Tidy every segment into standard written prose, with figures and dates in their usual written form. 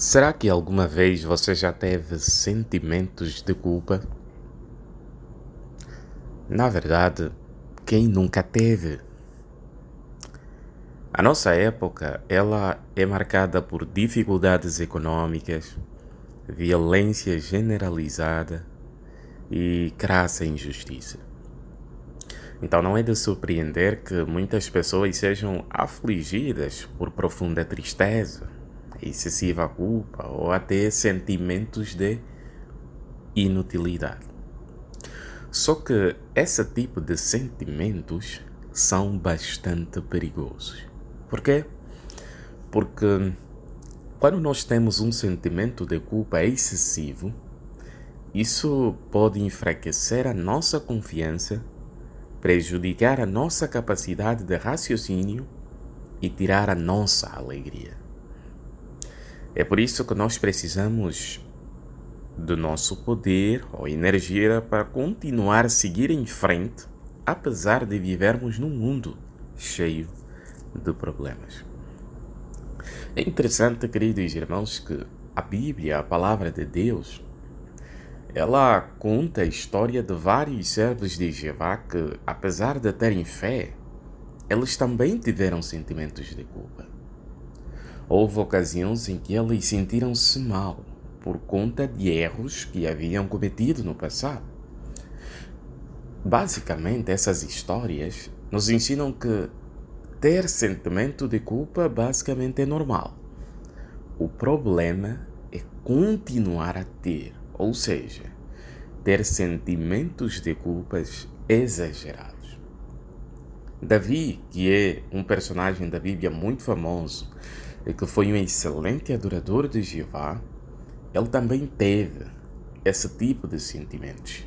Será que alguma vez você já teve sentimentos de culpa? Na verdade, quem nunca teve? A nossa época, ela é marcada por dificuldades econômicas, violência generalizada e crassa injustiça. Então não é de surpreender que muitas pessoas sejam afligidas por profunda tristeza, excessiva culpa ou até sentimentos de inutilidade. Só que esse tipo de sentimentos são bastante perigosos. Por quê? Porque quando nós temos um sentimento de culpa excessivo, isso pode enfraquecer a nossa confiança, prejudicar a nossa capacidade de raciocínio e tirar a nossa alegria. É por isso que nós precisamos do nosso poder ou energia para continuar a seguir em frente, apesar de vivermos num mundo cheio de problemas. É interessante, queridos irmãos, que a Bíblia, a palavra de Deus, ela conta a história de vários servos de Jeová que, apesar de terem fé, eles também tiveram sentimentos de culpa. Houve ocasiões em que eles sentiram-se mal por conta de erros que haviam cometido no passado. Basicamente, essas histórias nos ensinam que ter sentimento de culpa basicamente é normal. O problema é continuar a ter, ou seja, ter sentimentos de culpas exagerados. Davi, que é um personagem da Bíblia muito famoso e que foi um excelente adorador de Jeová, ele também teve esse tipo de sentimentos.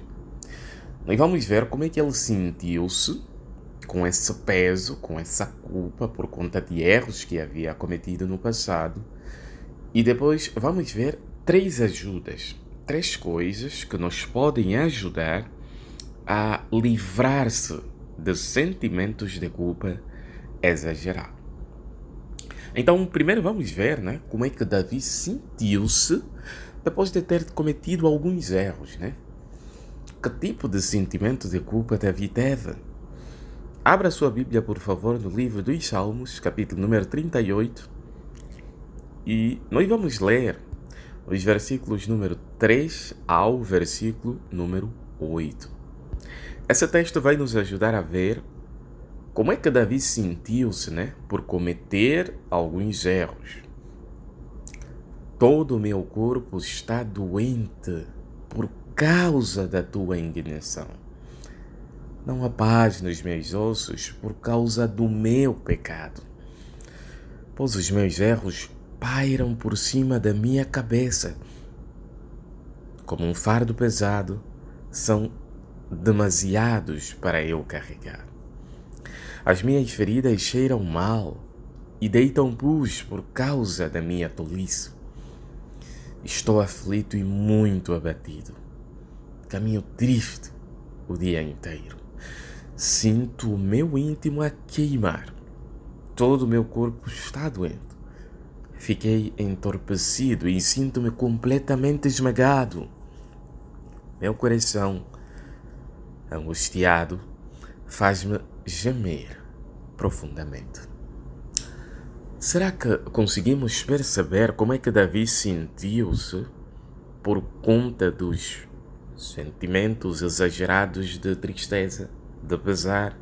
Nós vamos ver como é que ele sentiu-se com esse peso, com essa culpa por conta de erros que havia cometido no passado. E depois vamos ver três ajudas, três coisas que nos podem ajudar a livrar-se de sentimentos de culpa exagerados. Então, primeiro vamos ver, como é que Davi sentiu-se depois de ter cometido alguns erros, Que tipo de sentimento de culpa Davi teve? Abra sua Bíblia, por favor, no livro dos Salmos, capítulo número 38, e nós vamos ler os versículos número 3 ao versículo número 8. Esse texto vai nos ajudar a ver como é que Davi sentiu-se, por cometer alguns erros. Todo o meu corpo está doente por causa da tua indignação. Não há paz nos meus ossos por causa do meu pecado, pois os meus erros pairam por cima da minha cabeça. Como um fardo pesado, são demasiados para eu carregar. As minhas feridas cheiram mal e deitam pus por causa da minha tolice. Estou aflito e muito abatido. Caminho triste o dia inteiro. Sinto o meu íntimo a queimar. Todo o meu corpo está doente. Fiquei entorpecido e sinto-me completamente esmagado. Meu coração, angustiado, faz-me gemer profundamente. Será que conseguimos perceber como é que Davi sentiu-se por conta dos sentimentos exagerados de tristeza, de pesar?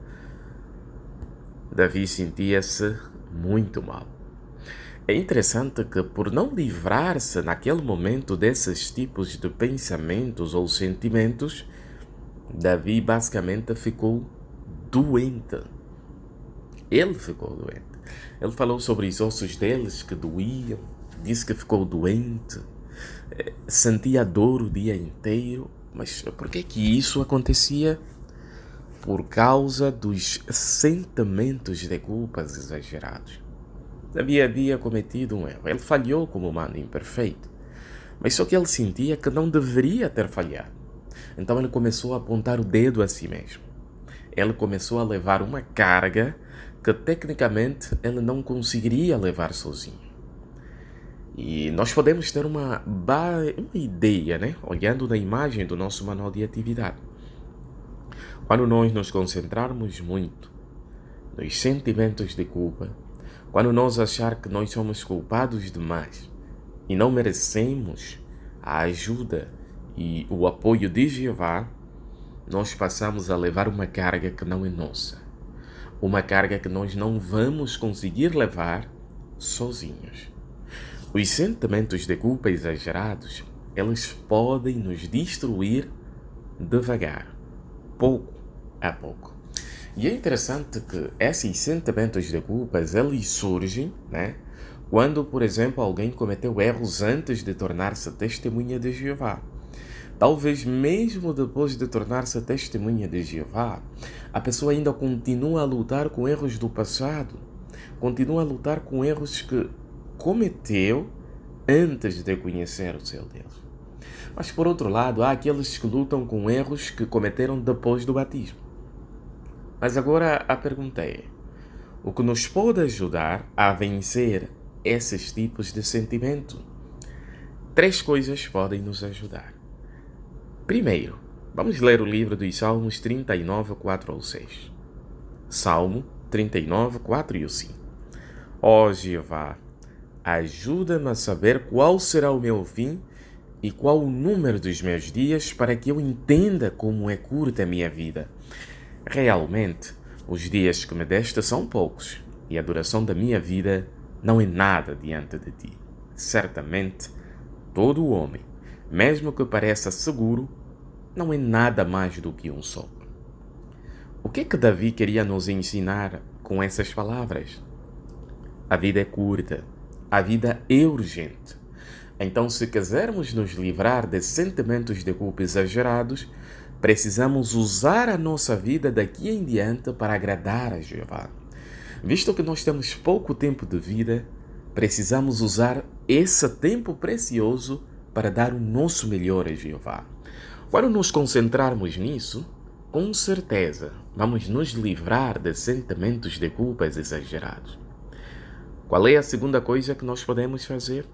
Davi sentia-se muito mal. É interessante que, por não livrar-se naquele momento desses tipos de pensamentos ou sentimentos, Davi basicamente ficou doente. Ele ficou doente. Ele falou sobre os ossos deles que doíam, disse que ficou doente, sentia dor o dia inteiro. Mas por que isso acontecia? Por causa dos sentimentos de culpas exagerados. Davi havia cometido um erro. Ele falhou como humano imperfeito. Mas só que ele sentia que não deveria ter falhado. Então ele começou a apontar o dedo a si mesmo. Ele começou a levar uma carga que tecnicamente ele não conseguiria levar sozinho. E nós podemos ter uma ideia, né? Olhando na imagem do nosso manual de atividade. Quando nós nos concentrarmos muito nos sentimentos de culpa, quando nós achar que nós somos culpados demais e não merecemos a ajuda e o apoio de Jeová, nós passamos a levar uma carga que não é nossa. Uma carga que nós não vamos conseguir levar sozinhos. Os sentimentos de culpa exagerados, eles podem nos destruir devagar, pouco a pouco. E é interessante que esses sentimentos de culpa, eles surgem, né? Quando, por exemplo, alguém cometeu erros antes de tornar-se testemunha de Jeová. Talvez mesmo depois de tornar-se testemunha de Jeová, a pessoa ainda continua a lutar com erros do passado, continua a lutar com erros que cometeu antes de conhecer o seu Deus. Mas por outro lado, há aqueles que lutam com erros que cometeram depois do batismo. Mas agora a pergunta é, o que nos pode ajudar a vencer esses tipos de sentimento? 3 coisas podem nos ajudar. Primeiro, vamos ler o livro dos Salmos 39, 4 ao 6. Salmo 39, 4 e 5. Ó Jeová, ajuda-me a saber qual será o meu fim e qual o número dos meus dias para que eu entenda como é curta a minha vida. Realmente, os dias que me deste são poucos e a duração da minha vida não é nada diante de ti. Certamente, todo homem, mesmo que pareça seguro, não é nada mais do que um sopro. O que Davi queria nos ensinar com essas palavras? A vida é curta, a vida é urgente. Então, se quisermos nos livrar de sentimentos de culpa exagerados, precisamos usar a nossa vida daqui em diante para agradar a Jeová. Visto que nós temos pouco tempo de vida, precisamos usar esse tempo precioso para dar o nosso melhor a Jeová. Quando nos concentrarmos nisso, com certeza vamos nos livrar de sentimentos de culpas exagerados. Qual é a segunda coisa que nós podemos fazer?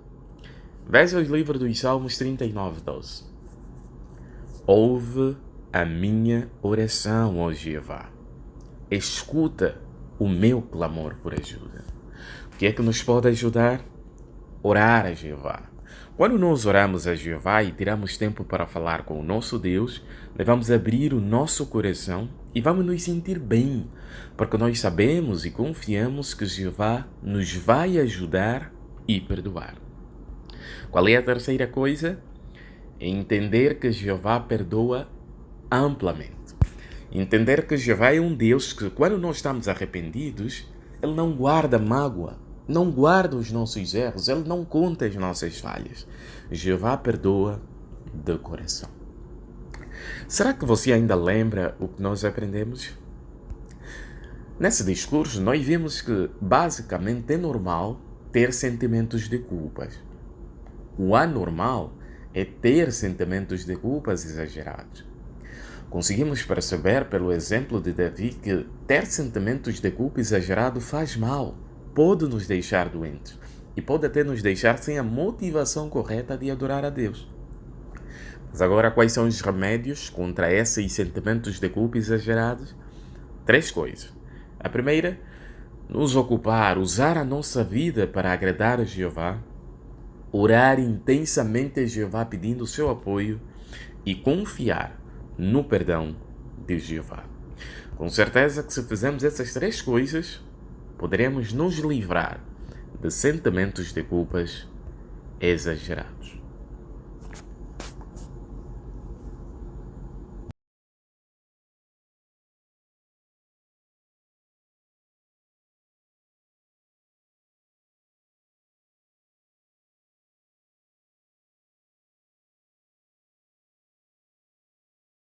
Veja o livro dos Salmos 39, 12. Ouve a minha oração, ó Jeová. Escuta o meu clamor por ajuda. O que é que nos pode ajudar? Orar a Jeová. Quando nós oramos a Jeová e tiramos tempo para falar com o nosso Deus, nós vamos abrir o nosso coração e vamos nos sentir bem, porque nós sabemos e confiamos que Jeová nos vai ajudar e perdoar. Qual é a terceira coisa? É entender que Jeová perdoa amplamente. Entender que Jeová é um Deus que, quando nós estamos arrependidos, Ele não guarda mágoa, não guarda os nossos erros, Ele não conta as nossas falhas. Jeová perdoa de coração. Será que você ainda lembra o que nós aprendemos? Nesse discurso, nós vimos que, basicamente, é normal ter sentimentos de culpas. O anormal é ter sentimentos de culpas exagerados. Conseguimos perceber pelo exemplo de Davi que ter sentimentos de culpa exagerado faz mal, pode nos deixar doentes e pode até nos deixar sem a motivação correta de adorar a Deus. Mas agora, quais são os remédios contra esses sentimentos de culpa exagerados? 3 coisas. A primeira, nos ocupar, usar a nossa vida para agradar a Jeová, orar intensamente a Jeová pedindo o seu apoio e confiar no perdão de Jeová. Com certeza que se fizermos essas 3 coisas, poderemos nos livrar de sentimentos de culpas exagerados.